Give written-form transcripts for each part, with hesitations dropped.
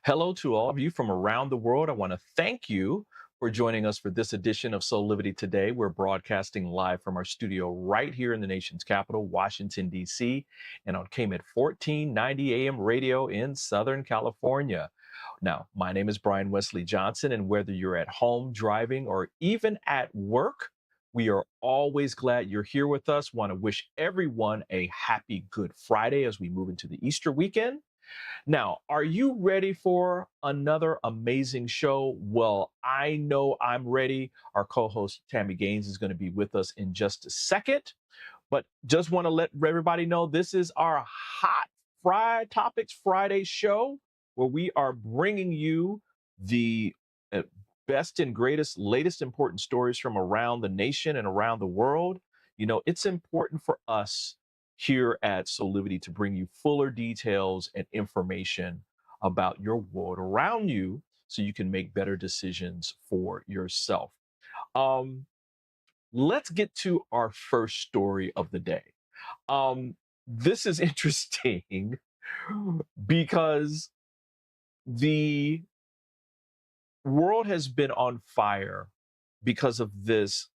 Hello to all of you from around the world. I want to thank you for joining us for this edition of Soulivity Today. We're broadcasting live from our studio right here in the nation's capital, Washington, D.C., and on KMET 1490 AM radio in Southern California. Now, my name is Brian Wesley Johnson, and whether you're at home, driving, or even at work, we are always glad you're here with us. Want to wish everyone a happy Good Friday as we move into the Easter weekend. Now, are you ready for another amazing show? Well, I know I'm ready. Our co-host Tami Gaines is going to be with us in just a second, but just want to let everybody know this is our Hot Fried Topics Friday show where we are bringing you the best and greatest, latest important stories from around the nation and around the world. You know, it's important for us here at Soulivity to bring you fuller details and information about your world around you so you can make better decisions for yourself. Um, let's get to our first story of the day. This is interesting because the world has been on fire because of this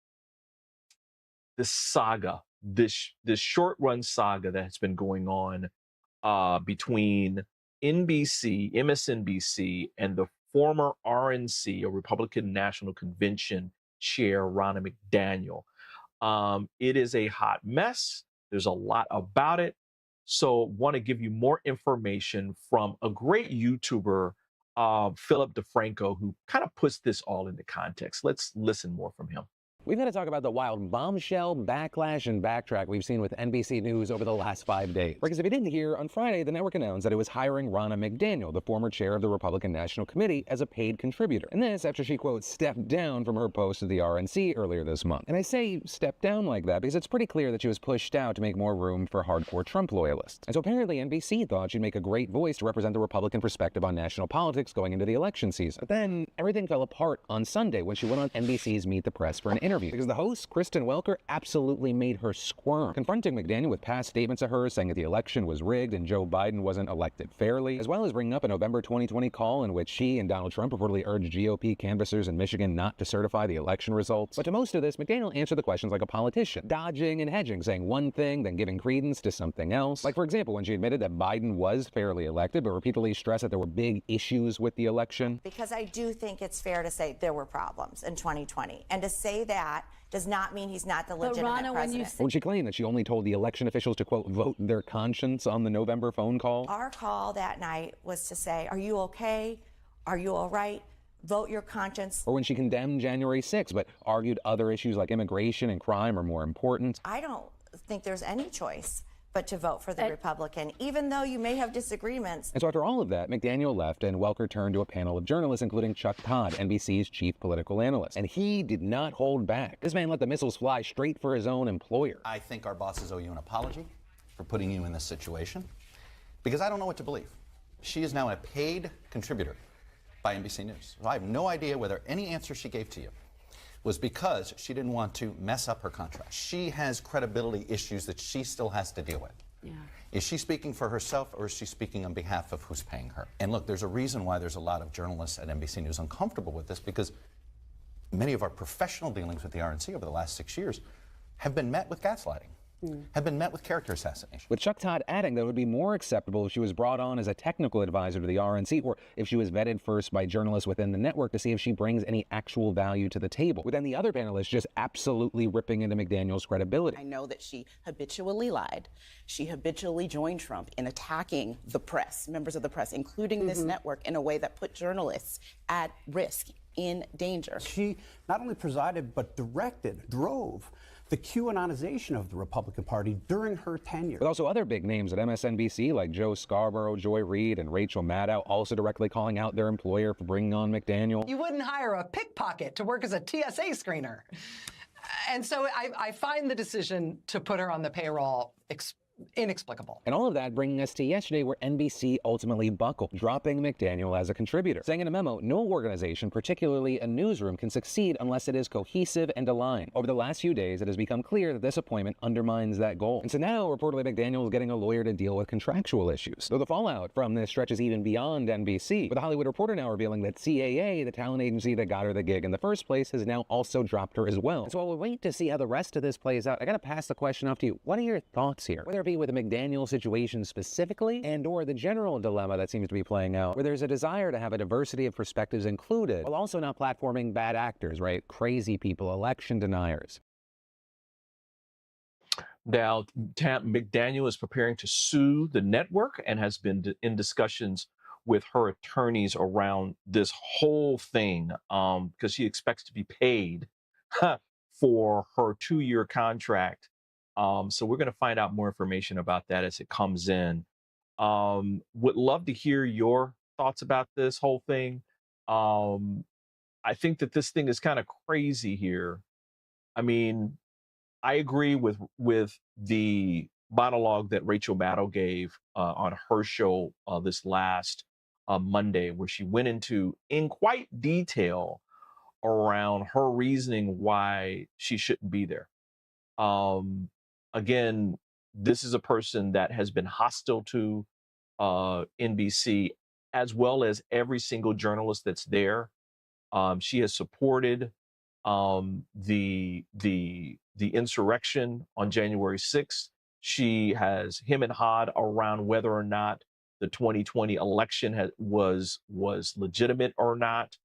saga, this short run saga that has been going on between MSNBC, and the former RNC, or Republican National Convention chair, Ronna McDaniel. It is a hot mess. There's a lot about it. So want to give you more information from a great YouTuber, Philip DeFranco, who kind of puts this all into context. Let's listen more from him. We've got to talk about the wild bombshell, backlash, and backtrack we've seen with NBC News over the last 5 days. Because if you didn't hear, on Friday, the network announced that it was hiring Ronna McDaniel, the former chair of the Republican National Committee, as a paid contributor. And this after she, quote, stepped down from her post at the RNC earlier this month. And I say stepped down like that because it's pretty clear that she was pushed out to make more room for hardcore Trump loyalists. And so apparently NBC thought she'd make a great voice to represent the Republican perspective on national politics going into the election season. But then everything fell apart on Sunday when she went on NBC's Meet the Press for an interview. Because the host, Kristen Welker, absolutely made her squirm, confronting McDaniel with past statements of hers saying that the election was rigged and Joe Biden wasn't elected fairly, as well as bringing up a November 2020 call in which she and Donald Trump reportedly urged GOP canvassers in Michigan not to certify the election results. But to most of this, McDaniel answered the questions like a politician, dodging and hedging, saying one thing, then giving credence to something else. Like, for example, when she admitted that Biden was fairly elected, but repeatedly stressed that there were big issues with the election. Because I do think it's fair to say there were problems in 2020. And to say that does not mean he's not the legitimate president. When she claimed that she only told the election officials to, quote, vote their conscience on the November phone call. Our call that night was to say, are you okay? Are you all right? Vote your conscience. Or when she condemned January 6th, but argued other issues like immigration and crime are more important. I don't think there's any choice but to vote for the Republican, even though you may have disagreements. And so after all of that, McDaniel left and Welker turned to a panel of journalists, including Chuck Todd, NBC's chief political analyst. And he did not hold back. This man let the missiles fly straight for his own employer. I think our bosses owe you an apology for putting you in this situation, because I don't know what to believe. She is now a paid contributor by NBC News. So I have no idea whether any answer she gave to you was because she didn't want to mess up her contract. She has credibility issues that she still has to deal with. Yeah. Is she speaking for herself, or is she speaking on behalf of who's paying her? And look, there's a reason why there's a lot of journalists at NBC News uncomfortable with this, because many of our professional dealings with the RNC over the last 6 years have been met with gaslighting. Have been met with character assassination. With Chuck Todd adding that it would be more acceptable if she was brought on as a technical advisor to the RNC, or if she was vetted first by journalists within the network to see if she brings any actual value to the table. With then the other panelists just absolutely ripping into McDaniel's credibility. I know that she habitually lied. She habitually joined Trump in attacking the press, members of the press, including this network, in a way that put journalists at risk, in danger. She not only presided, but drove the QAnonization of the Republican Party during her tenure. With also other big names at MSNBC like Joe Scarborough, Joy Reid, and Rachel Maddow also directly calling out their employer for bringing on McDaniel. You wouldn't hire a pickpocket to work as a TSA screener. And so I find the decision to put her on the payroll inexplicable. And all of that bringing us to yesterday, where NBC ultimately buckled, dropping McDaniel as a contributor, saying in a memo, no organization, particularly a newsroom, can succeed unless it is cohesive and aligned. Over the last few days, it has become clear that this appointment undermines that goal. And so now, reportedly, McDaniel is getting a lawyer to deal with contractual issues. Though the fallout from this stretches even beyond NBC, with The Hollywood Reporter now revealing that CAA, the talent agency that got her the gig in the first place, has now also dropped her as well. And so while we wait to see how the rest of this plays out, I gotta pass the question off to you. What are your thoughts here? Whether it be with the McDaniel situation specifically, and or the general dilemma that seems to be playing out, where there's a desire to have a diversity of perspectives included, while also not platforming bad actors, right? Crazy people, election deniers. Now, McDaniel is preparing to sue the network and has been in discussions with her attorneys around this whole thing, because she expects to be paid for her 2-year contract. So we're going to find out more information about that as it comes in. Would love to hear your thoughts about this whole thing. I think that this thing is kind of crazy here. I mean, I agree with the monologue that Rachel Maddow gave on her show this last Monday, where she went in quite detail around her reasoning why she shouldn't be there. Again, this is a person that has been hostile to NBC, as well as every single journalist that's there. She has supported the insurrection on January 6th. She has him and hawed around whether or not the 2020 election was legitimate or not.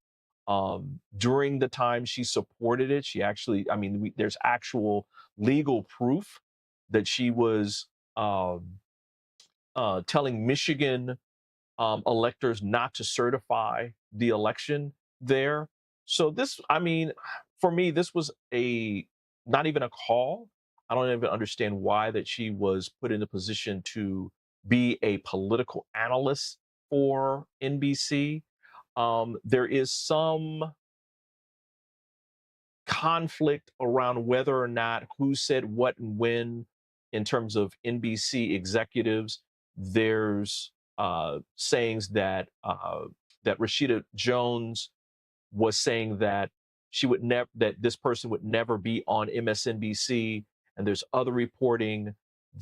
During the time she supported it, she actually, I mean, there's actual legal proof that she was telling Michigan electors not to certify the election there. So this, I mean, for me, this was not even a call. I don't even understand why that she was put in a position to be a political analyst for NBC. There is some conflict around whether or not who said what and when in terms of NBC executives. There's sayings that that Rashida Jones was saying that she would never, that this person would never be on MSNBC. And there's other reporting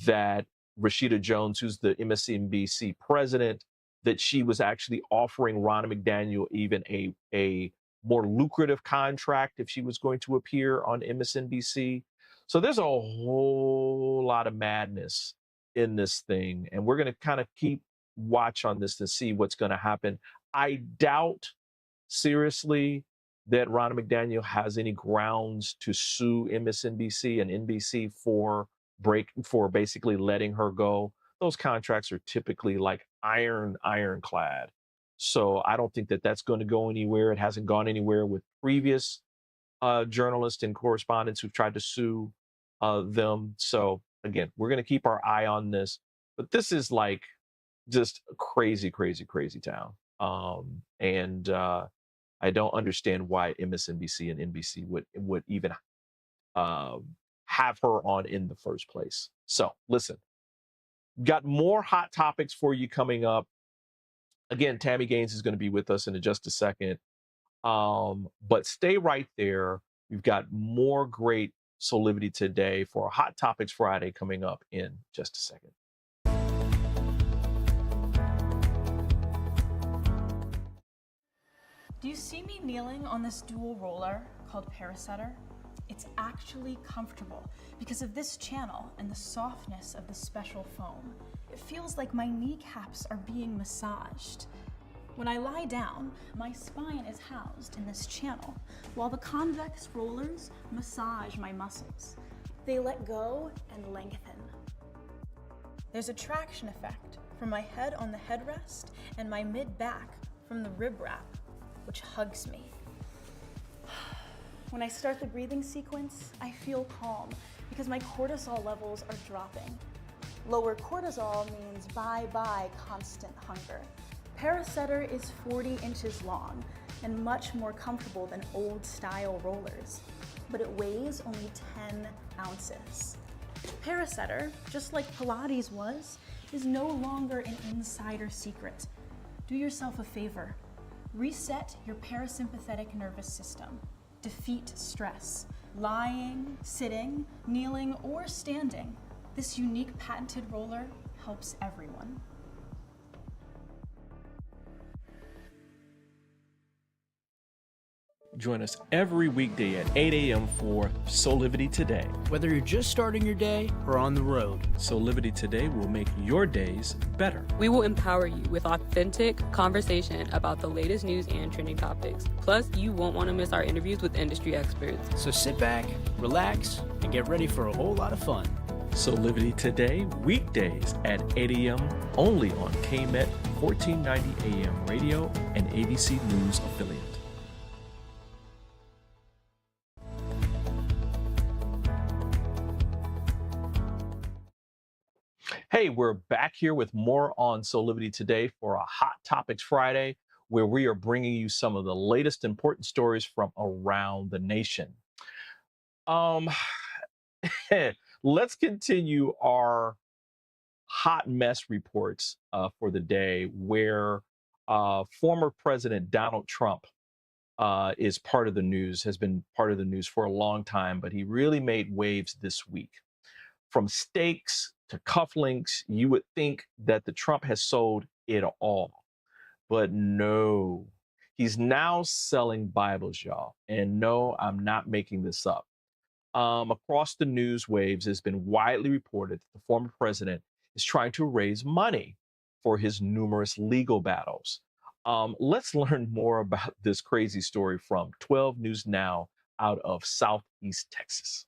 that Rashida Jones, who's the MSNBC president, that she was actually offering Ronna McDaniel even a more lucrative contract if she was going to appear on MSNBC. So there's a whole lot of madness in this thing. And we're going to kind of keep watch on this to see what's going to happen. I doubt seriously that Ronna McDaniel has any grounds to sue MSNBC and NBC for basically letting her go. Those contracts are typically like ironclad. So I don't think that that's going to go anywhere. It hasn't gone anywhere with previous journalists and correspondents who've tried to sue them. So again, we're going to keep our eye on this. But this is like just a crazy, crazy, crazy town. I don't understand why MSNBC and NBC would even have her on in the first place. So listen, got more hot topics for you coming up. Again, Tami Gaines is going to be with us in just a second. But stay right there. We've got more great Soulivity today for a Hot Topics Friday coming up in just a second. Do you see me kneeling on this dual roller called Parasetter? It's actually comfortable because of this channel and the softness of the special foam. It feels like my kneecaps are being massaged. When I lie down, my spine is housed in this channel, while the convex rollers massage my muscles. They let go and lengthen. There's a traction effect from my head on the headrest and my mid-back from the rib wrap, which hugs me. When I start the breathing sequence, I feel calm because my cortisol levels are dropping. Lower cortisol means bye-bye constant hunger. Parasetter is 40 inches long and much more comfortable than old-style rollers, but it weighs only 10 ounces. Parasetter, just like Pilates was, is no longer an insider secret. Do yourself a favor. Reset your parasympathetic nervous system. Defeat stress. Lying, sitting, kneeling, or standing. This unique patented roller helps everyone. Join us every weekday at 8 a.m. for Soulivity Today. Whether you're just starting your day or on the road, Soulivity Today will make your days better. We will empower you with authentic conversation about the latest news and trending topics. Plus, you won't want to miss our interviews with industry experts. so sit back, relax, and get ready for a whole lot of fun. Soulivity Today, weekdays at 8 a.m. only on KMET 1490 AM radio and ABC News affiliate. Hey, we're back here with more on Soulivity Today for a Hot Topics Friday, where we are bringing you some of the latest important stories from around the nation. Let's continue our hot mess reports for the day, where former President Donald Trump is part of the news, has been part of the news for a long time, but he really made waves this week. From steaks to cufflinks, you would think that the Trump has sold it all. But no, he's now selling Bibles, y'all. And no, I'm not making this up. Across the news waves, it's been widely reported that the former president is trying to raise money for his numerous legal battles. Let's learn more about this crazy story from 12 News Now out of Southeast Texas.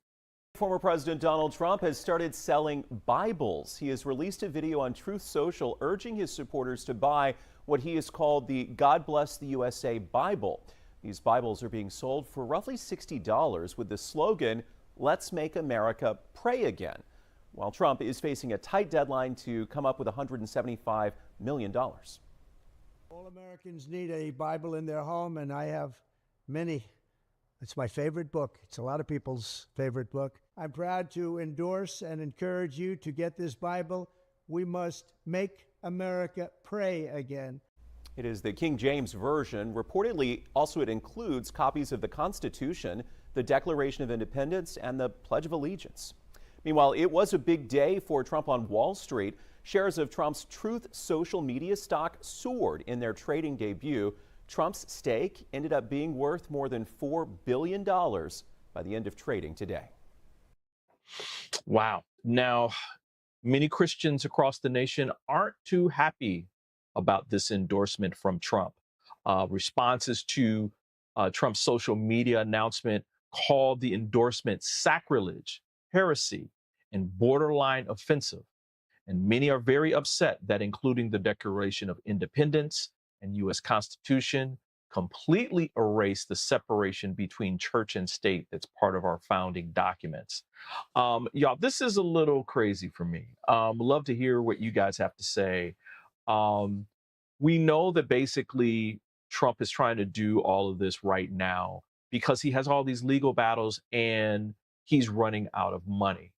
Former President Donald Trump has started selling Bibles. He has released a video on Truth Social urging his supporters to buy what he has called the God Bless the USA Bible. These Bibles are being sold for roughly $60 with the slogan, "Let's make America pray again," while Trump is facing a tight deadline to come up with $175 million. All Americans need a Bible in their home, and I have many. It's my favorite book. It's a lot of people's favorite book. I'm proud to endorse and encourage you to get this Bible. We must make America pray again. It is the King James Version. Reportedly, also it includes copies of the Constitution, the Declaration of Independence, and the Pledge of Allegiance. Meanwhile, it was a big day for Trump on Wall Street. Shares of Trump's Truth Social media stock soared in their trading debut. Trump's stake ended up being worth more than $4 billion by the end of trading today. Wow. Now, many Christians across the nation aren't too happy about this endorsement from Trump. Responses to Trump's social media announcement called the endorsement sacrilege, heresy, and borderline offensive. And many are very upset that including the Declaration of Independence and U.S. Constitution completely erase the separation between church and state that's part of our founding documents. Y'all, this is a little crazy for me. Love to hear what you guys have to say. We know that basically Trump is trying to do all of this right now because he has all these legal battles and he's running out of money.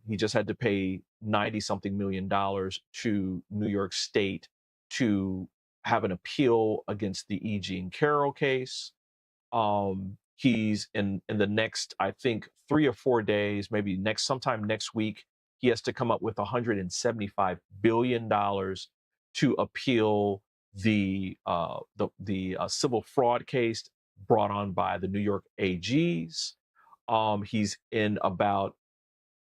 He just had to pay $90-something million to New York State to have an appeal against the E. Jean Carroll case. He's in the next, I think, 3 or 4 days, maybe sometime next week, he has to come up with $175 billion to appeal the civil fraud case brought on by the New York AGs. He's in about,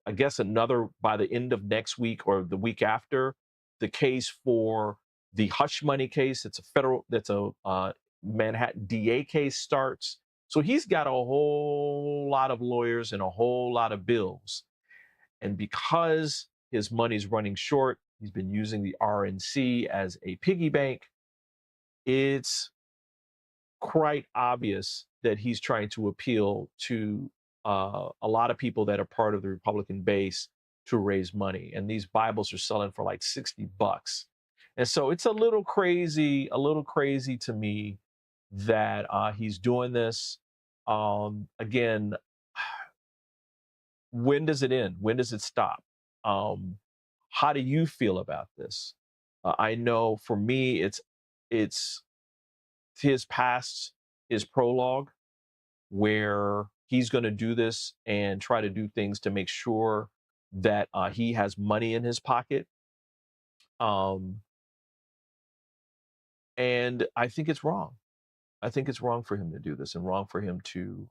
I guess, another, by the end of next week or the week after, the case for the hush money case. It's a Manhattan DA case starts. So he's got a whole lot of lawyers and a whole lot of bills. And because his money's running short, he's been using the RNC as a piggy bank. It's quite obvious that he's trying to appeal to a lot of people that are part of the Republican base to raise money. And these Bibles are selling for like $60. And so it's a little crazy to me that he's doing this. Again, when does it end? When does it stop? How do you feel about this? I know for me, it's his past, his prologue, where he's going to do this and try to do things to make sure that he has money in his pocket. And I think it's wrong. I think it's wrong for him to do this and wrong for him to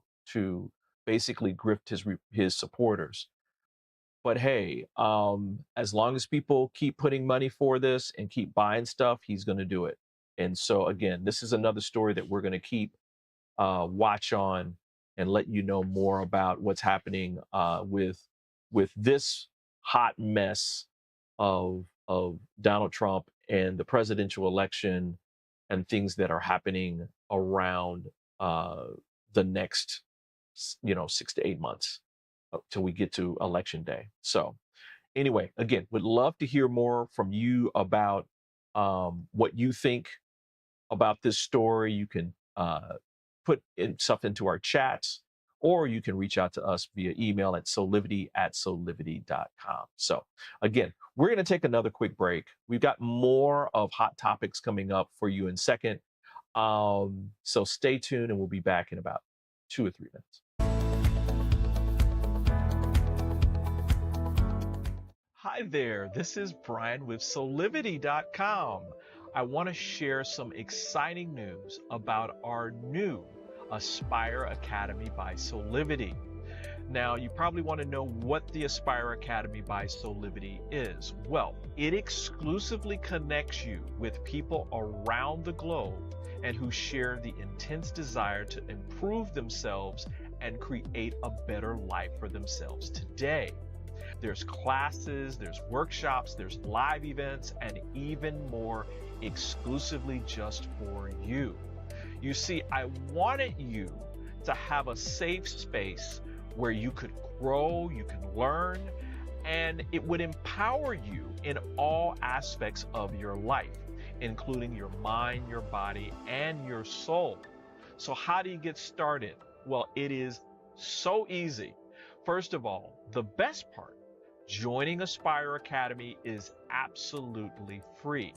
basically grift his supporters. But hey, as long as people keep putting money for this and keep buying stuff, he's going to do it. And so again, this is another story that we're going to keep watch on and let you know more about what's happening with this hot mess of Donald Trump and the presidential election and things that are happening around the next 6 to 8 months till we get to election day. So anyway, again, would love to hear more from you about what you think about this story. You can put stuff into our chats, or you can reach out to us via email at soulivity@soulivity.com. So again, we're going to take another quick break. We've got more of hot topics coming up for you in a second. So stay tuned and we'll be back in about 2 or 3 minutes. Hi there, this is Brian with Soulivity.com. I want to share some exciting news about our new Aspire Academy by Soulivity. Now, you probably want to know what the Aspire Academy by Soulivity is. Well, it exclusively connects you with people around the globe and who share the intense desire to improve themselves and create a better life for themselves today. There's classes, there's workshops, there's live events, and even more exclusively just for you. You see, I wanted you to have a safe space where you could grow, you can learn, and it would empower you in all aspects of your life, including your mind, your body, and your soul. So how do you get started? Well, it is so easy. First of all, the best part, joining Aspire Academy is absolutely free.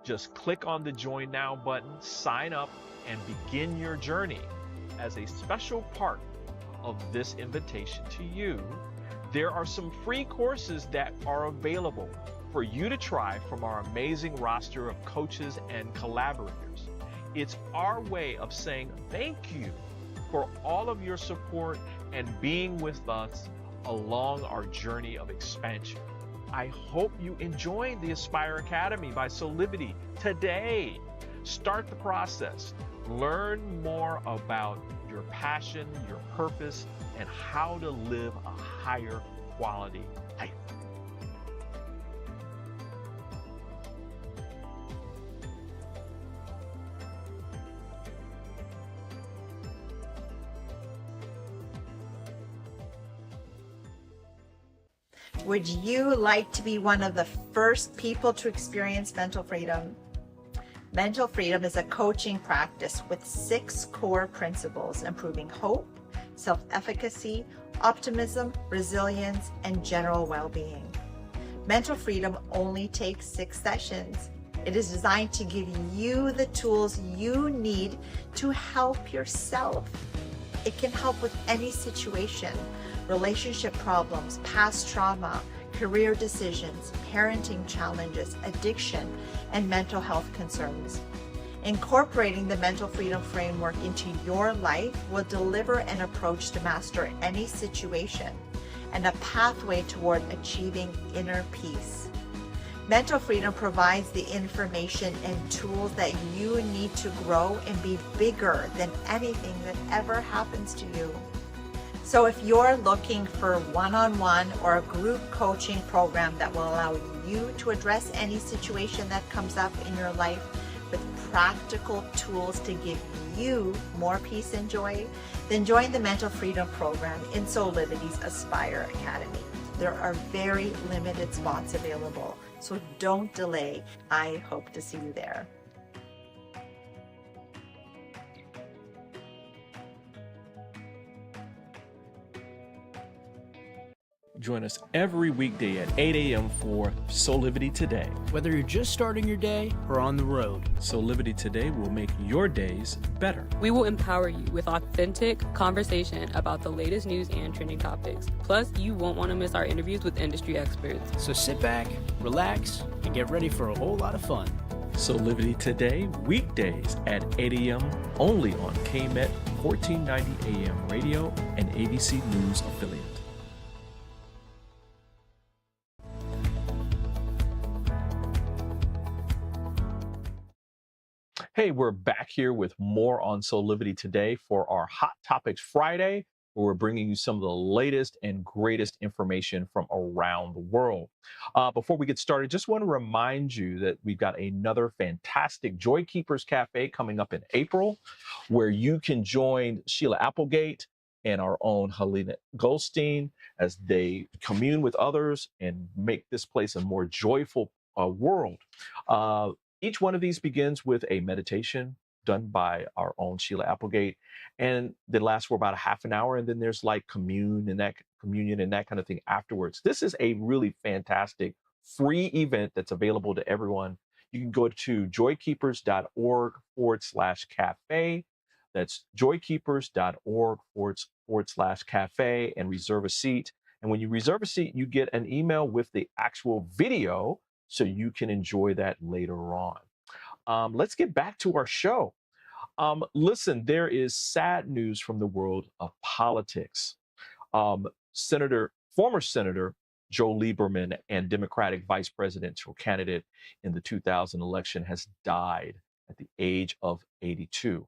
Just click on the Join Now button, sign up, and begin your journey. As a special part of this invitation to you, there are some free courses that are available for you to try from our amazing roster of coaches and collaborators. It's our way of saying thank you for all of your support and being with us along our journey of expansion. I hope you enjoyed the Aspire Academy by Soulivity today. Start the process. Learn more about your passion, your purpose, and how to live a higher quality life. Would you like to be one of the first people to experience mental freedom? Mental freedom is a coaching practice with 6 core principles: improving hope, self-efficacy, optimism, resilience, and general well-being. Mental freedom only takes 6 sessions. It is designed to give you the tools you need to help yourself. It can help with any situation: relationship problems, past trauma, career decisions, parenting challenges, addiction, and mental health concerns. Incorporating the mental freedom framework into your life will deliver an approach to master any situation and a pathway toward achieving inner peace. Mental freedom provides the information and tools that you need to grow and be bigger than anything that ever happens to you. So if you're looking for one-on-one or a group coaching program that will allow you to address any situation that comes up in your life with practical tools to give you more peace and joy, then join the Mental Freedom Program in Soulivity's Aspire Academy. There are very limited spots available, so don't delay. I hope to see you there. Join us every weekday at 8 a.m. for Soulivity Today. Whether you're just starting your day or on the road, Soulivity Today will make your days better. We will empower you with authentic conversation about the latest news and trending topics. Plus, you won't want to miss our interviews with industry experts. so sit back, relax, and get ready for a whole lot of fun. Soulivity Today, weekdays at 8 a.m. only on KMET 1490 AM radio and ABC News affiliate. Hey, we're back here with more on Soulivity Today for our Hot Topics Friday, where we're bringing you some of the latest and greatest information from around the world. Before we get started, just want to remind you that we've got another fantastic Joy Keepers Cafe coming up in April, where you can join Sheila Applegate and our own Helena Goldstein as they commune with others and make this place a more joyful world. Each one of these begins with a meditation done by our own Sheila Applegate, and they last for about a half an hour, and then there's like communion and that kind of thing afterwards. This is a really fantastic free event that's available to everyone. You can go to joykeepers.org/cafe. That's joykeepers.org/cafe and reserve a seat. And when you reserve a seat, you get an email with the actual video so you can enjoy that later on. Let's get back to our show. Listen, there is sad news from the world of politics. Former Senator Joe Lieberman and Democratic vice presidential candidate in the 2000 election has died at the age of 82.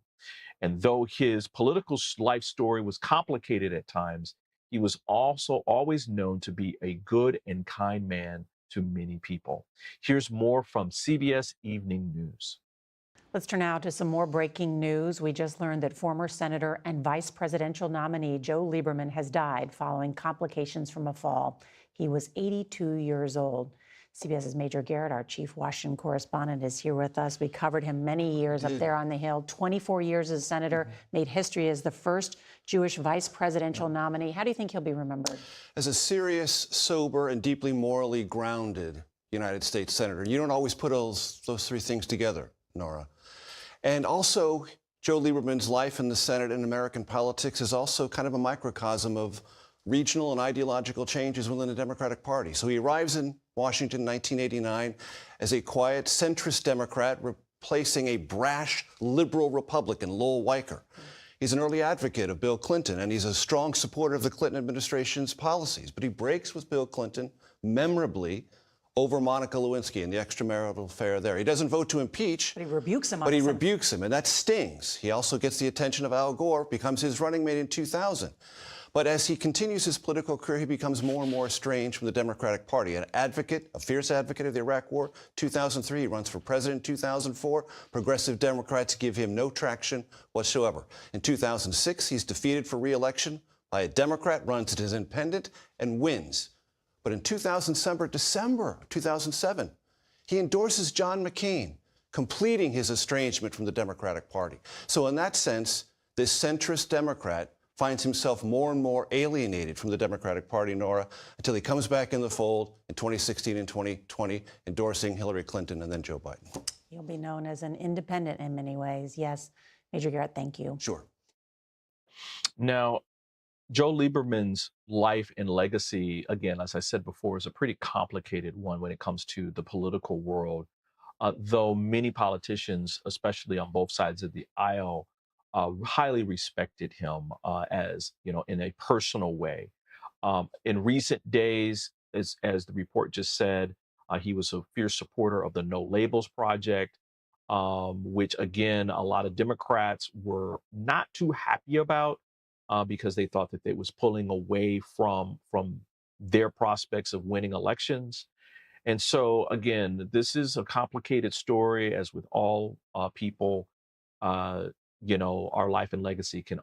And though his political life story was complicated at times, he was also always known to be a good and kind man to many people. Here's more from CBS Evening News. Let's turn now to some more breaking news. We just learned that former Senator and vice presidential nominee Joe Lieberman has died following complications from a fall. He was 82 years old. CBS's Major Garrett, our chief Washington correspondent, is here with us. We covered him many years up there on the Hill, 24 years as senator, made history as the first Jewish vice presidential nominee. How do you think he'll be remembered? As a serious, sober, and deeply morally grounded United States senator. You don't always put those three things together, Nora. And also, Joe Lieberman's life in the Senate and American politics is also kind of a microcosm of regional and ideological changes within the Democratic Party. So he arrives in Washington in 1989 as a quiet centrist Democrat, replacing a brash liberal Republican, Lowell Weicker. He's an early advocate of Bill Clinton, and he's a strong supporter of the Clinton administration's policies. But he breaks with Bill Clinton memorably over Monica Lewinsky and the extramarital affair there. He doesn't vote to impeach. But he rebukes him. But he rebukes him, and that stings. He also gets the attention of Al Gore, becomes his running mate in 2000. But as he continues his political career, he becomes more and more estranged from the Democratic Party. An advocate, a fierce advocate of the Iraq War, 2003, he runs for president in 2004. Progressive Democrats give him no traction whatsoever. In 2006, he's defeated for re-election by a Democrat, runs as independent, and wins. But in December 2007, he endorses John McCain, completing his estrangement from the Democratic Party. So in that sense, this centrist Democrat finds himself more and more alienated from the Democratic Party, Nora, until he comes back in the fold in 2016 and 2020, endorsing Hillary Clinton and then Joe Biden. He'll be known as an independent in many ways. Yes. Major Garrett, thank you. Sure. Now, Joe Lieberman's life and legacy, again, as I said before, is a pretty complicated one when it comes to the political world. Though many politicians, especially on both sides of the aisle, highly respected him as, in a personal way. In recent days, as the report just said, he was a fierce supporter of the No Labels Project, which, again, a lot of Democrats were not too happy about because they thought that it was pulling away from their prospects of winning elections. And so, again, this is a complicated story, as with all people. Our life and legacy can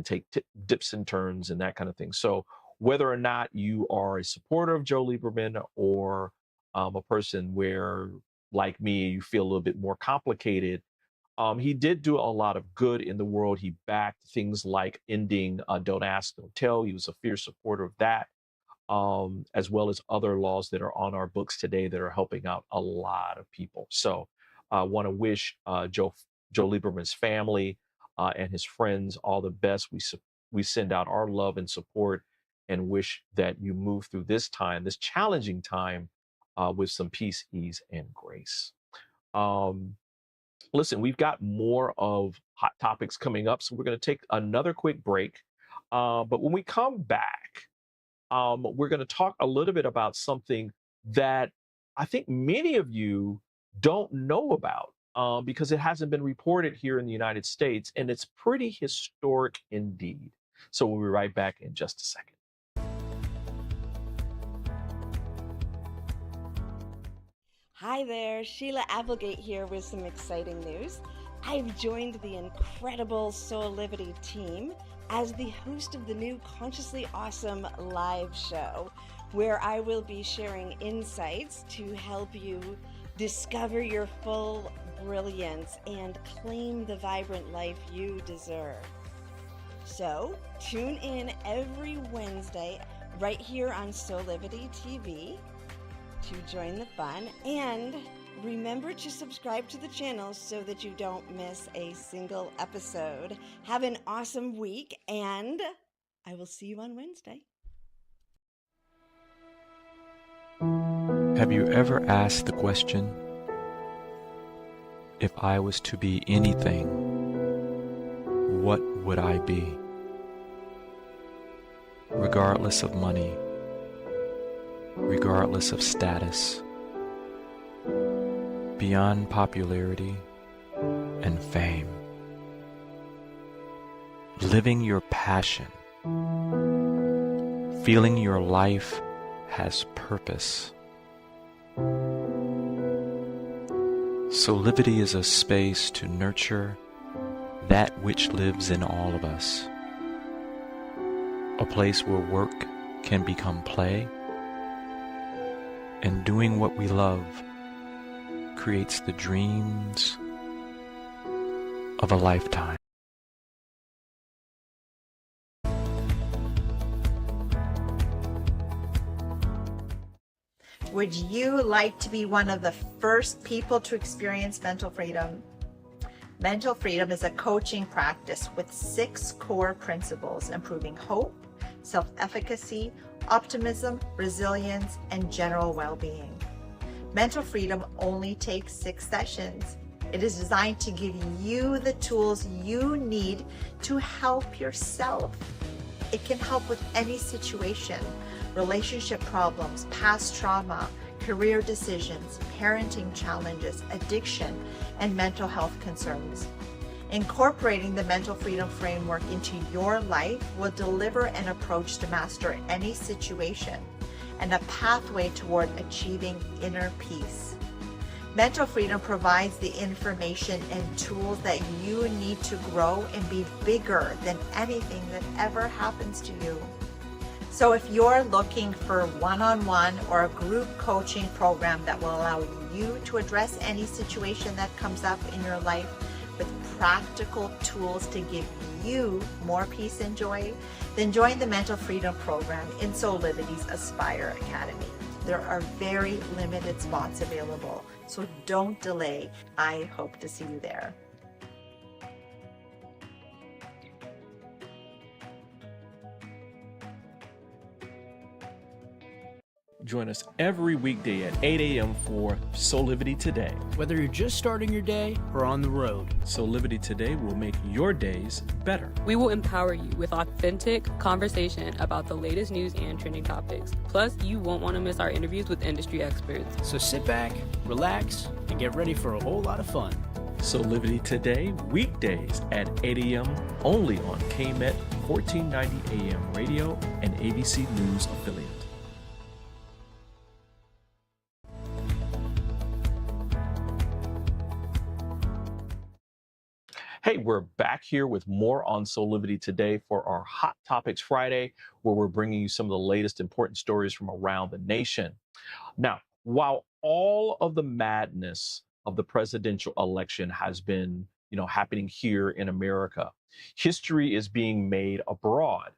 take dips and turns and that kind of thing. So whether or not you are a supporter of Joe Lieberman or a person where, like me, you feel a little bit more complicated, he did do a lot of good in the world. He backed things like ending Don't Ask, Don't Tell. He was a fierce supporter of that. as well as other laws that are on our books today that are helping out a lot of people. So I want to wish Joe Lieberman's family and his friends all the best. We send out our love and support and wish that you move through this time, this challenging time, with some peace, ease, and grace. Listen, we've got more of Hot Topics coming up, so we're going to take another quick break. But when we come back, we're going to talk a little bit about something that I think many of you don't know about because it hasn't been reported here in the United States, and it's pretty historic indeed. So we'll be right back in just a second. Hi there, Sheila Applegate here with some exciting news. I've joined the incredible Soulivity team as the host of the new Consciously Awesome live show, where I will be sharing insights to help you discover your full brilliance and claim the vibrant life you deserve. So tune in every Wednesday right here on Soulivity TV to join the fun, and remember to subscribe to the channel so that you don't miss a single episode. Have an awesome week, and I will see you on Wednesday. Have you ever asked the question, if I was to be anything, what would I be? Regardless of money, regardless of status, beyond popularity and fame, living your passion, feeling your life has purpose. Soulivity is a space to nurture that which lives in all of us, a place where work can become play, and doing what we love creates the dreams of a lifetime. Would you like to be one of the first people to experience mental freedom? Mental freedom is a coaching practice with 6 core principles: improving hope, self-efficacy, optimism, resilience, and general well-being. Mental freedom only takes 6 sessions. It is designed to give you the tools you need to help yourself. It can help with any situation: relationship problems, past trauma, career decisions, parenting challenges, addiction, and mental health concerns. Incorporating the mental freedom framework into your life will deliver an approach to master any situation and a pathway toward achieving inner peace. Mental freedom provides the information and tools that you need to grow and be bigger than anything that ever happens to you. So if you're looking for one-on-one or a group coaching program that will allow you to address any situation that comes up in your life with practical tools to give you more peace and joy, then join the Mental Freedom Program in Soulivity's Aspire Academy. There are very limited spots available, so don't delay. I hope to see you there. Join us every weekday at 8 a.m. for Soulivity Today. Whether you're just starting your day or on the road, Soulivity Today will make your days better. We will empower you with authentic conversation about the latest news and trending topics. Plus, you won't want to miss our interviews with industry experts. so sit back, relax, and get ready for a whole lot of fun. Soulivity Today, weekdays at 8 a.m. only on KMET 1490 AM radio and ABC News affiliate. Hey, we're back here with more on Soulivity Today for our Hot Topics Friday, where we're bringing you some of the latest important stories from around the nation. Now, while all of the madness of the presidential election has been, happening here in America, history is being made abroad.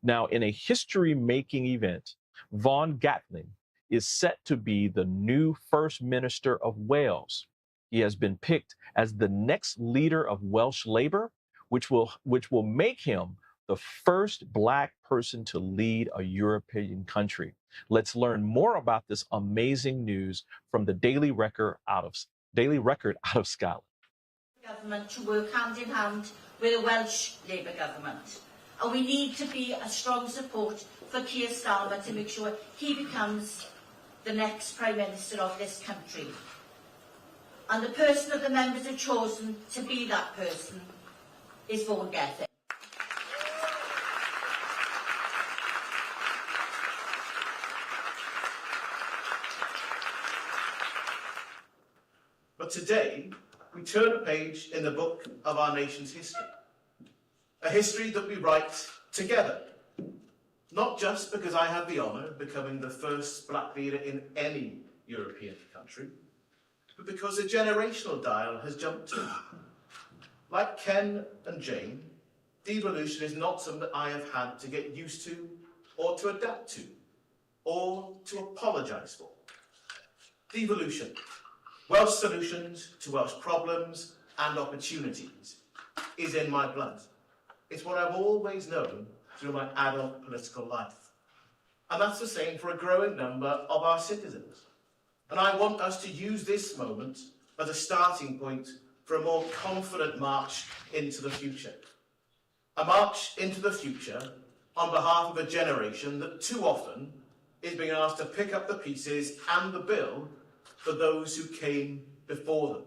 Now, in a history-making event, Vaughan Gatling is set to be the new First Minister of Wales. He has been picked as the next leader of Welsh Labour, which will make him the first Black person to lead a European country. Let's learn more about this amazing news from the Daily Record out of Scotland. Government to work hand in hand with the Welsh Labour government. And we need to be a strong support for Keir Starmer to make sure he becomes the next Prime Minister of this country. And the person that the members have chosen to be that person is Vaughan Gatling. But today, we turn a page in the book of our nation's history. A history that we write together. Not just because I had the honour of becoming the first Black leader in any European country, but because a generational dial has jumped too. Like Ken and Jane, devolution is not something that I have had to get used to, or to adapt to, or to apologise for. Devolution. Welsh solutions to Welsh problems and opportunities is in my blood. It's what I've always known through my adult political life. And that's the same for a growing number of our citizens. And I want us to use this moment as a starting point for a more confident march into the future. A march into the future on behalf of a generation that too often is being asked to pick up the pieces and the bill for those who came before them.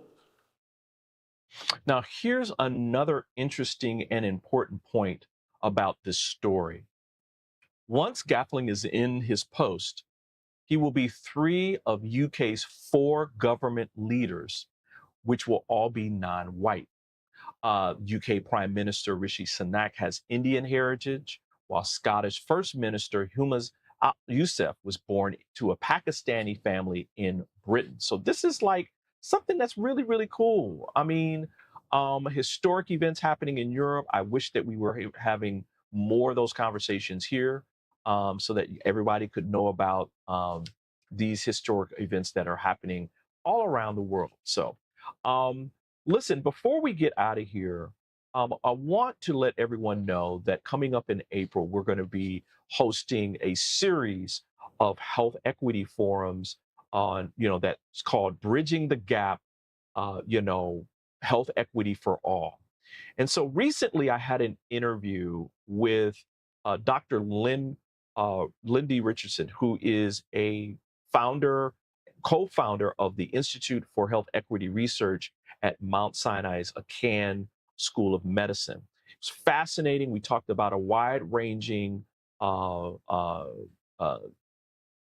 Now, here's another interesting and important point about this story. Once Gatling is in his post, he will be 3 of UK's 4 government leaders, which will all be non-white. UK Prime Minister Rishi Sunak has Indian heritage, while Scottish First Minister Humas Yousaf was born to a Pakistani family in Britain. So this is like something that's really, really cool. I mean, historic events happening in Europe. I wish that we were having more of those conversations here, so that everybody could know about these historic events that are happening all around the world. So listen, before we get out of here, I want to let everyone know that coming up in April, we're going to be hosting a series of health equity forums on, that's called Bridging the Gap, health equity for all. And so recently I had an interview with Dr. Lindy Richardson, who is a co-founder of the Institute for Health Equity Research at Mount Sinai's Akan School of Medicine. It's fascinating. We talked about a wide-ranging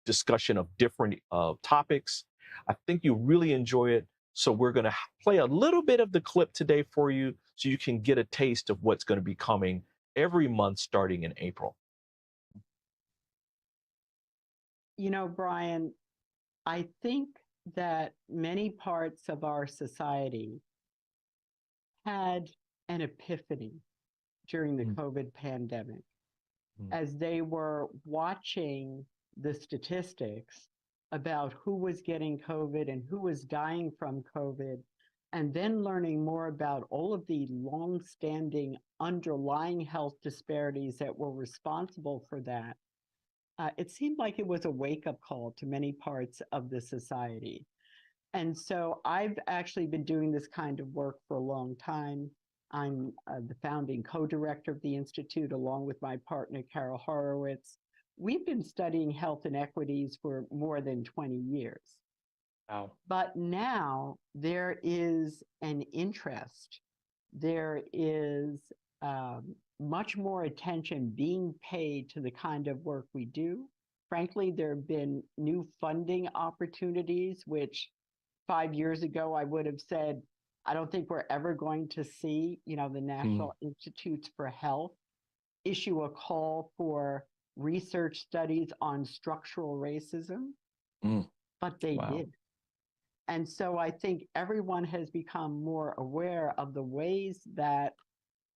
discussion of different topics. I think you'll really enjoy it. So we're going to play a little bit of the clip today for you so you can get a taste of what's going to be coming every month starting in April. You know, Brian, I think that many parts of our society had an epiphany during the COVID pandemic as they were watching the statistics about who was getting COVID and who was dying from COVID, and then learning more about all of the long-standing underlying health disparities that were responsible for that. It seemed like it was a wake-up call to many parts of the society. And so I've actually been doing this kind of work for a long time. I'm the founding co-director of the Institute, along with my partner, Carol Horowitz. We've been studying health inequities for more than 20 years. Wow. But now there is an interest. There is much more attention being paid to the kind of work we do. Frankly, there have been new funding opportunities, which 5 years ago I would have said, I don't think we're ever going to see, the National Institutes for Health issue a call for research studies on structural racism, but they did. And so I think everyone has become more aware of the ways that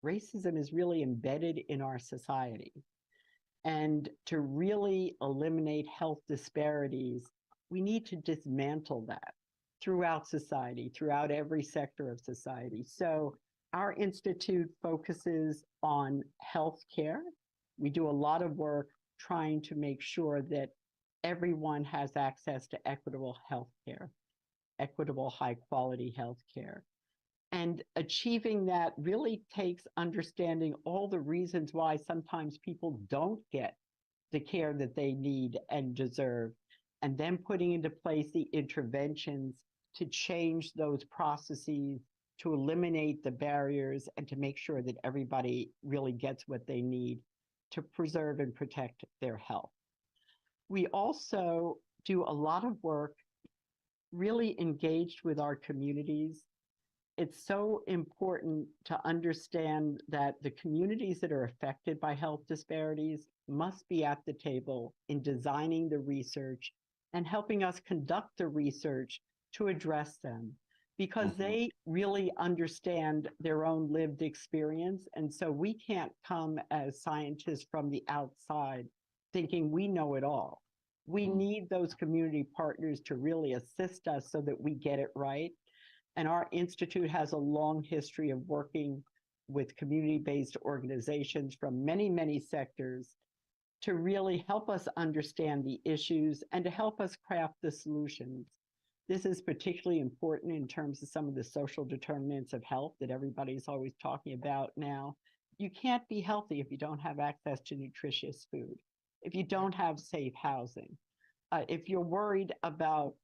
racism is really embedded in our society. And to really eliminate health disparities, we need to dismantle that throughout society, throughout every sector of society. So our institute focuses on health care. We do a lot of work trying to make sure that everyone has access to equitable health care, equitable, high quality health care. And achieving that really takes understanding all the reasons why sometimes people don't get the care that they need and deserve, and then putting into place the interventions to change those processes, to eliminate the barriers, and to make sure that everybody really gets what they need to preserve and protect their health. We also do a lot of work really engaged with our communities. It's so important to understand that the communities that are affected by health disparities must be at the table in designing the research and helping us conduct the research to address them, because they really understand their own lived experience. And so we can't come as scientists from the outside thinking we know it all. We need those community partners to really assist us so that we get it right. And our institute has a long history of working with community-based organizations from many, many sectors to really help us understand the issues and to help us craft the solutions. This is particularly important in terms of some of the social determinants of health that everybody's always talking about now. You can't be healthy if you don't have access to nutritious food, if you don't have safe housing, if you're worried about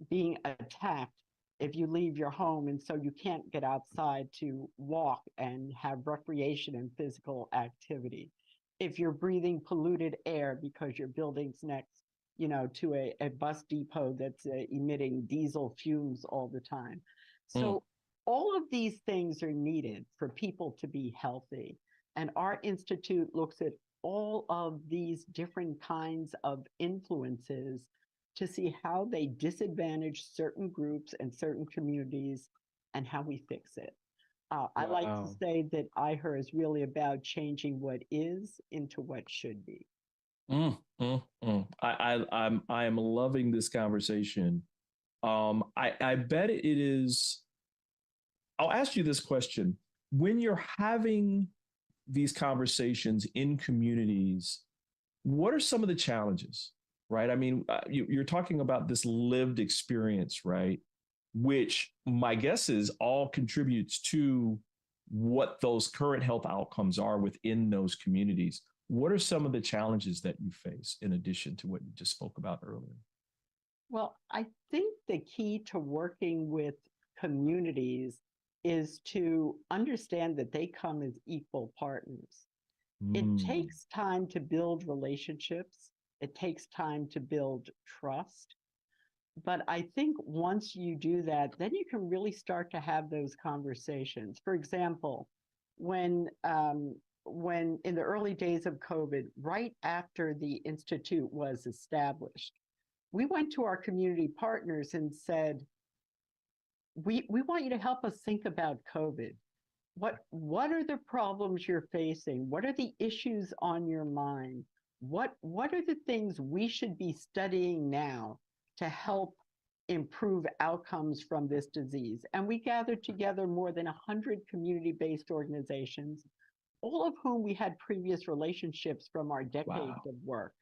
being attacked if you leave your home and so you can't get outside to walk and have recreation and physical activity. If you're breathing polluted air because your building's next, to a bus depot that's emitting diesel fumes all the time. So all of these things are needed for people to be healthy. And our institute looks at all of these different kinds of influences to see how they disadvantage certain groups and certain communities and how we fix it. I like to say that IHER is really about changing what is into what should be. I am loving this conversation. I bet it is. I'll ask you this question. When you're having these conversations in communities, what are some of the challenges? Right. I mean, you're talking about this lived experience, right? Which my guess is all contributes to what those current health outcomes are within those communities. What are some of the challenges that you face in addition to what you just spoke about earlier? Well, I think the key to working with communities is to understand that they come as equal partners. It takes time to build relationships. It takes time to build trust. But I think once you do that, then you can really start to have those conversations. For example, when in the early days of COVID, right after the Institute was established, we went to our community partners and said, we want you to help us think about COVID. What are the problems you're facing? What are the issues on your mind? What are the things we should be studying now to help improve outcomes from this disease? And we gathered together more than 100 community-based organizations, all of whom we had previous relationships from our decades of work.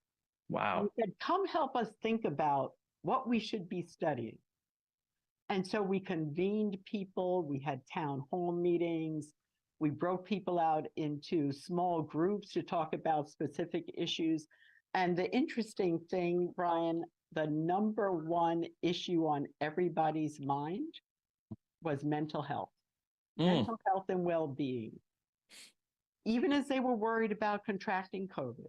Wow. We said, come help us think about what we should be studying. And so we convened people, we had town hall meetings, we broke people out into small groups to talk about specific issues. And the interesting thing, Brian, the number one issue on everybody's mind was mental health. Mental health and well-being. Even as they were worried about contracting COVID.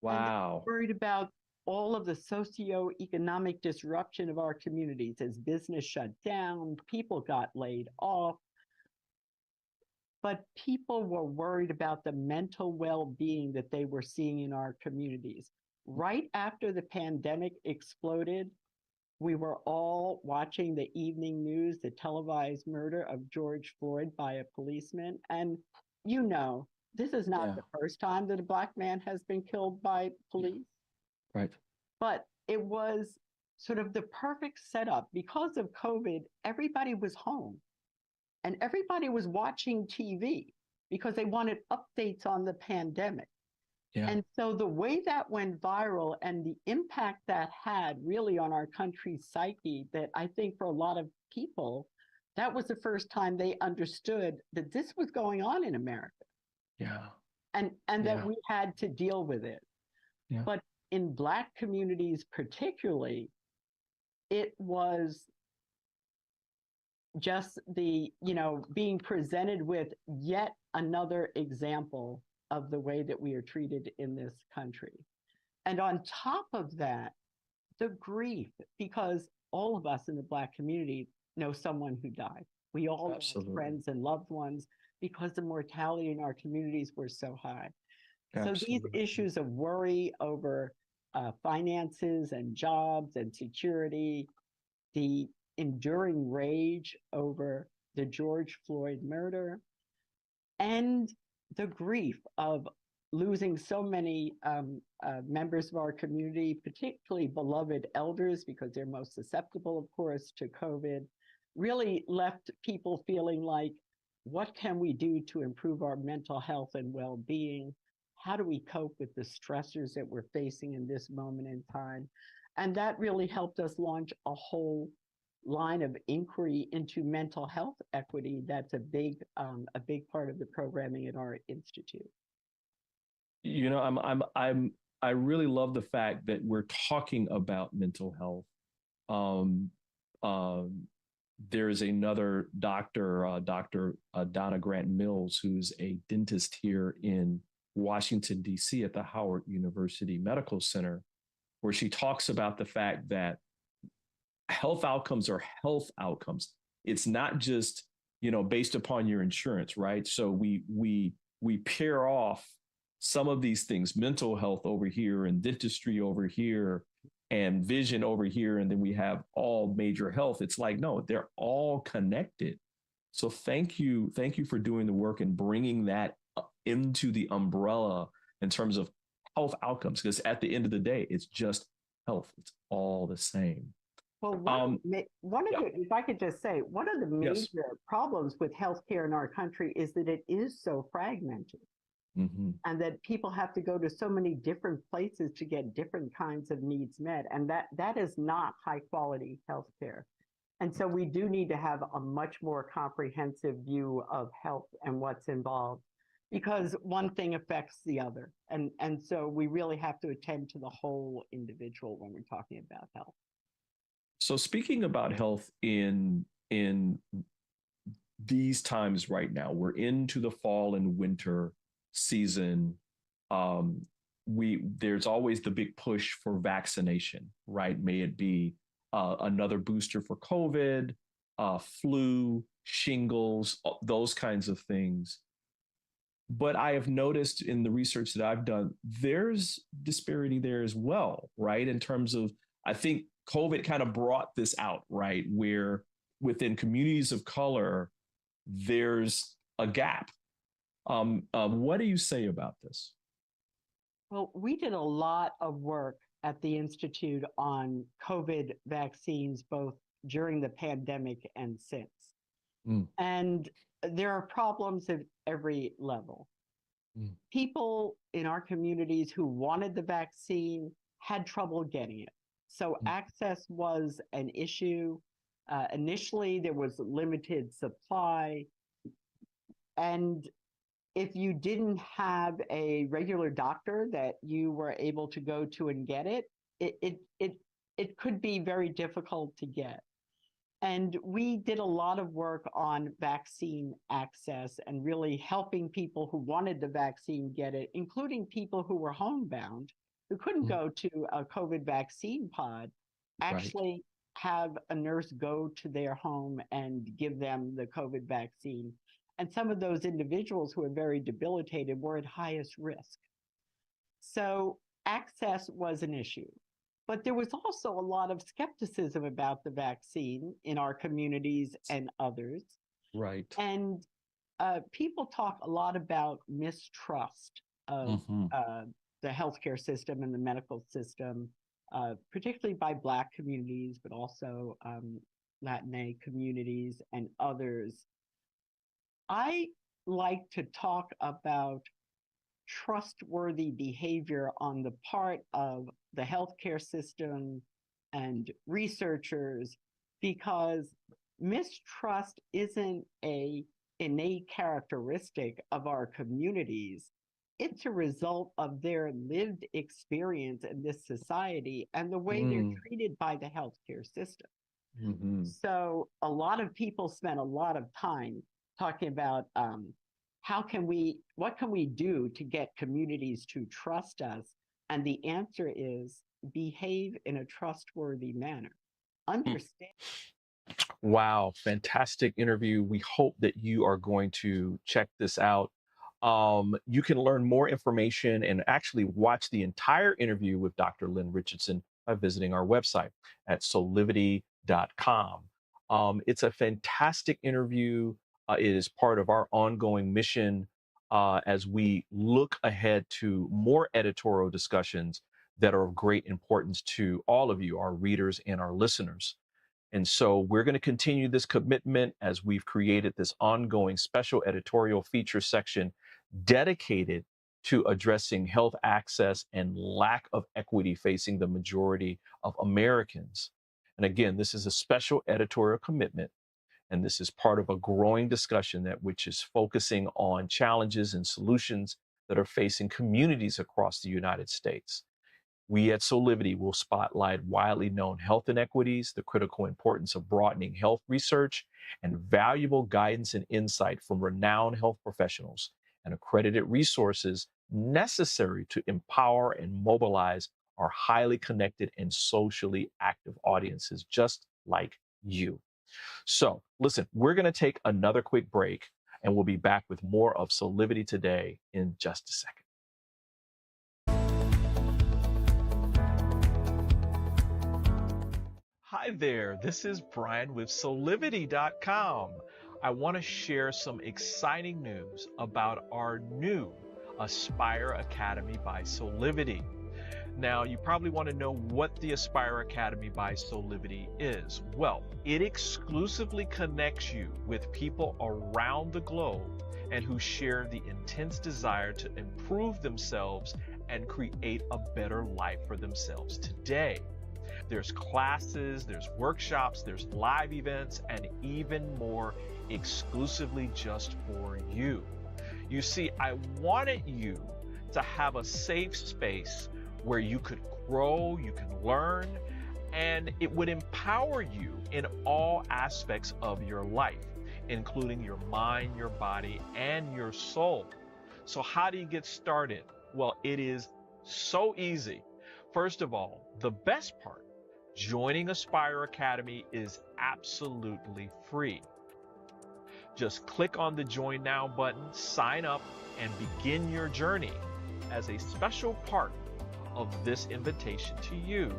Wow. Worried about all of the socioeconomic disruption of our communities as business shut down, people got laid off. But people were worried about the mental well-being that they were seeing in our communities. Right after the pandemic exploded, we were all watching the evening news, the televised murder of George Floyd by a policeman. And This is not the first time that a Black man has been killed by police. Right. But it was sort of the perfect setup. Because of COVID, everybody was home and everybody was watching TV because they wanted updates on the pandemic. Yeah. And so the way that went viral and the impact that had really on our country's psyche, that I think for a lot of people, that was the first time they understood that this was going on in America. Yeah. And that we had to deal with it. Yeah. But in Black communities particularly, it was just the, being presented with yet another example of the way that we are treated in this country. And on top of that, the grief, because all of us in the Black community know someone who died. We all lost friends and loved ones because the mortality in our communities were so high. So these issues of worry over finances and jobs and security, the enduring rage over the George Floyd murder, and the grief of losing so many members of our community, particularly beloved elders, because they're most susceptible, of course, to COVID, really left people feeling like, what can we do to improve our mental health and well-being? How do we cope with the stressors that we're facing in this moment in time? And that really helped us launch a whole line of inquiry into mental health equity. That's a big part of the programming at our institute. I really love the fact that we're talking about mental health. There is another doctor, Dr. Donna Grant Mills, who's a dentist here in Washington, D.C. at the Howard University Medical Center, where she talks about the fact that health outcomes are health outcomes. It's not just, based upon your insurance, right? So we pair off some of these things, mental health over here and dentistry over here and vision over here, and then we have all major health. It's like, no, they're all connected. So thank you for doing the work and bringing that into the umbrella in terms of health outcomes, because at the end of the day, it's just health. It's all the same. Well, if I could just say, one of the major problems with healthcare in our country is that it is so fragmented. Mm-hmm. And that people have to go to so many different places to get different kinds of needs met. And that is not high quality healthcare. And so we do need to have a much more comprehensive view of health and what's involved, because one thing affects the other. And so we really have to attend to the whole individual when we're talking about health. So speaking about health in these times right now, we're into the fall and winter season. There's always the big push for vaccination, right? May it be another booster for COVID, flu, shingles, those kinds of things. But I have noticed in the research that I've done, there's disparity there as well, right? In terms of, I think COVID kind of brought this out, right? Where within communities of color, there's a gap. What do you say about this? Well, we did a lot of work at the Institute on COVID vaccines, both during the pandemic and since. And there are problems at every level. People in our communities who wanted the vaccine had trouble getting it. So access was an issue. Initially, there was limited supply. And if you didn't have a regular doctor that you were able to go to and get it, it could be very difficult to get. And we did a lot of work on vaccine access and really helping people who wanted the vaccine get it, including people who were homebound, who couldn't go to a COVID vaccine pod, actually have a nurse go to their home and give them the COVID vaccine. And some of those individuals who were very debilitated were at highest risk. So access was an issue. But there was also a lot of skepticism about the vaccine in our communities and others. Right. And people talk a lot about mistrust of the healthcare system and the medical system, particularly by Black communities, but also Latinx communities and others. I like to talk about trustworthy behavior on the part of the healthcare system and researchers, because mistrust isn't an innate characteristic of our communities. It's a result of their lived experience in this society and the way they're treated by the healthcare system. So a lot of people spend a lot of time talking about what can we do to get communities to trust us? And the answer is behave in a trustworthy manner. Understand. Wow, fantastic interview. We hope that you are going to check this out. You can learn more information and actually watch the entire interview with Dr. Lynn Richardson by visiting our website at soulivity.com. It's a fantastic interview. It is part of our ongoing mission as we look ahead to more editorial discussions that are of great importance to all of you, our readers and our listeners. And so we're going to continue this commitment as we've created this ongoing special editorial feature section dedicated to addressing health access and lack of equity facing the majority of Americans. And again, this is a special editorial commitment, and this is part of a growing discussion which is focusing on challenges and solutions that are facing communities across the United States. We at Soulivity will spotlight widely known health inequities, the critical importance of broadening health research, and valuable guidance and insight from renowned health professionals and accredited resources necessary to empower and mobilize our highly connected and socially active audiences just like you. So listen, we're going to take another quick break, and we'll be back with more of Soulivity Today in just a second. Hi there, this is Brian with Soulivity.com. I want to share some exciting news about our new Aspire Academy by Soulivity. Now, you probably want to know what the Aspire Academy by Soulivity is. Well, it exclusively connects you with people around the globe and who share the intense desire to improve themselves and create a better life for themselves today. There's classes, there's workshops, there's live events, and even more exclusively just for you. You see, I wanted you to have a safe space where you could grow, you can learn, and it would empower you in all aspects of your life, including your mind, your body, and your soul. So how do you get started? Well, it is so easy. First of all, the best part, joining Aspire Academy is absolutely free. Just click on the Join Now button, sign up, and begin your journey. As a special part of this invitation to you,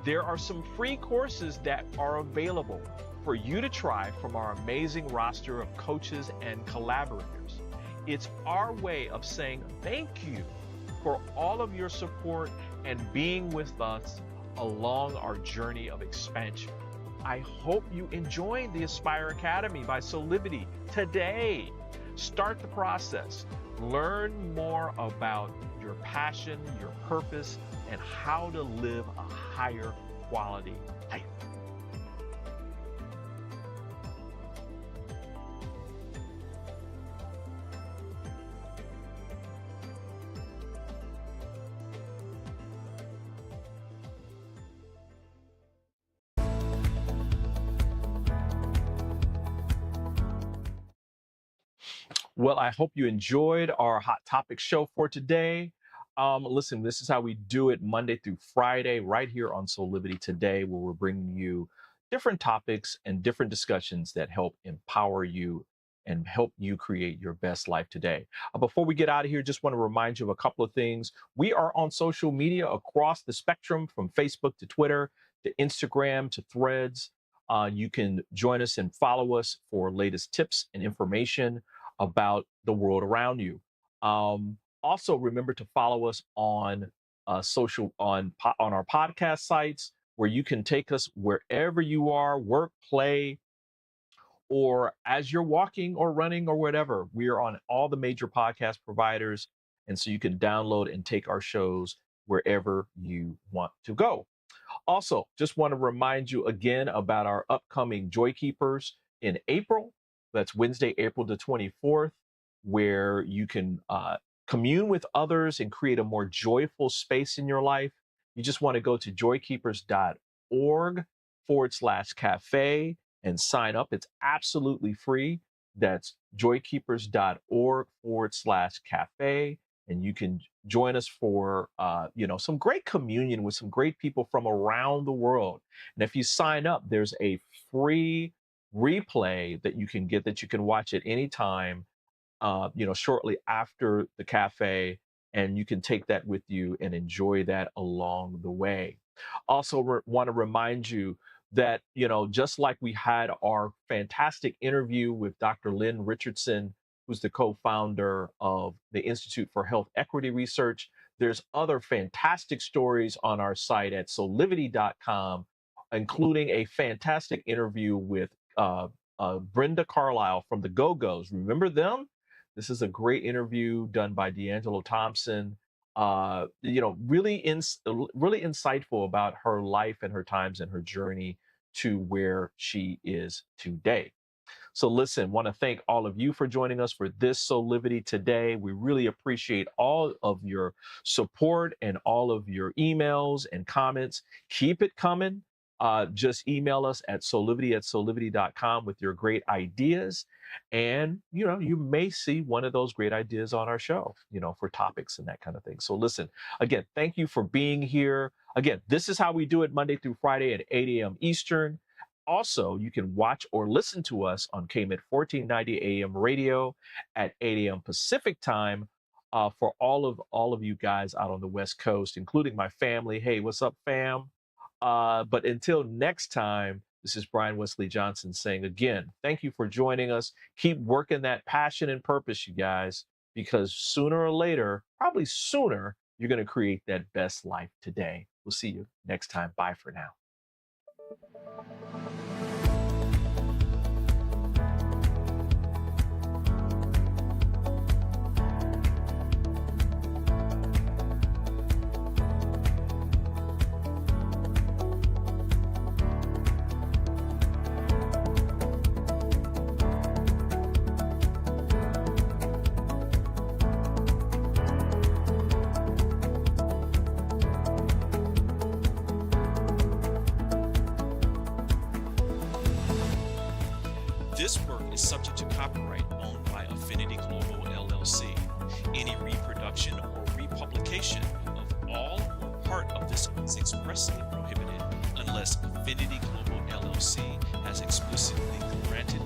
there are some free courses that are available for you to try from our amazing roster of coaches and collaborators. It's our way of saying thank you for all of your support and being with us along our journey of expansion. I hope you enjoyed the Aspire Academy by Soulivity today. Start the process. Learn more about your passion, your purpose, and how to live a higher quality life. Well, I hope you enjoyed our Hot Topic show for today. Listen, this is how we do it Monday through Friday, right here on Soulivity Today, where we're bringing you different topics and different discussions that help empower you and help you create your best life today. Before we get out of here, just want to remind you of a couple of things. We are on social media across the spectrum, from Facebook to Twitter to Instagram to Threads. You can join us and follow us for latest tips and information. about the world around you. Also, remember to follow us on on our podcast sites, where you can take us wherever you are, work, play, or as you're walking or running or whatever. We are on all the major podcast providers, and so you can download and take our shows wherever you want to go. Also, just want to remind you again about our upcoming Joy Keepers in April. That's Wednesday, April the 24th, where you can commune with others and create a more joyful space in your life. You just want to go to joykeepers.org/cafe and sign up. It's absolutely free. That's joykeepers.org/cafe. And you can join us for, some great communion with some great people from around the world. And if you sign up, there's a free replay that you can get, that you can watch at any time, shortly after the cafe. And you can take that with you and enjoy that along the way. Also want to remind you that, just like we had our fantastic interview with Dr. Lynn Richardson, who's the co-founder of the Institute for Health Equity Research, there's other fantastic stories on our site at soulivity.com, including a fantastic interview with Brenda Carlisle from the Go-Go's. Remember them? This is a great interview done by D'Angelo Thompson. Really insightful about her life and her times and her journey to where she is today. So listen, want to thank all of you for joining us for this Soulivity today. We really appreciate all of your support and all of your emails and comments. Keep it coming. Just email us at soulivity@soulivity.com with your great ideas. And, you may see one of those great ideas on our show, for topics and that kind of thing. So listen, again, thank you for being here. Again, this is how we do it Monday through Friday at 8 a.m. Eastern. Also, you can watch or listen to us on KMET 1490 AM radio at 8 a.m. Pacific time. For all of you guys out on the West Coast, including my family. Hey, what's up, fam? But until next time, this is Brian Wesley Johnson saying again, thank you for joining us. Keep working that passion and purpose, you guys, because sooner or later, probably sooner, you're going to create that best life today. We'll see you next time. Bye for now. This work is subject to copyright owned by Affinity Global LLC. Any reproduction or republication of all or part of this is expressly prohibited unless Affinity Global LLC has explicitly granted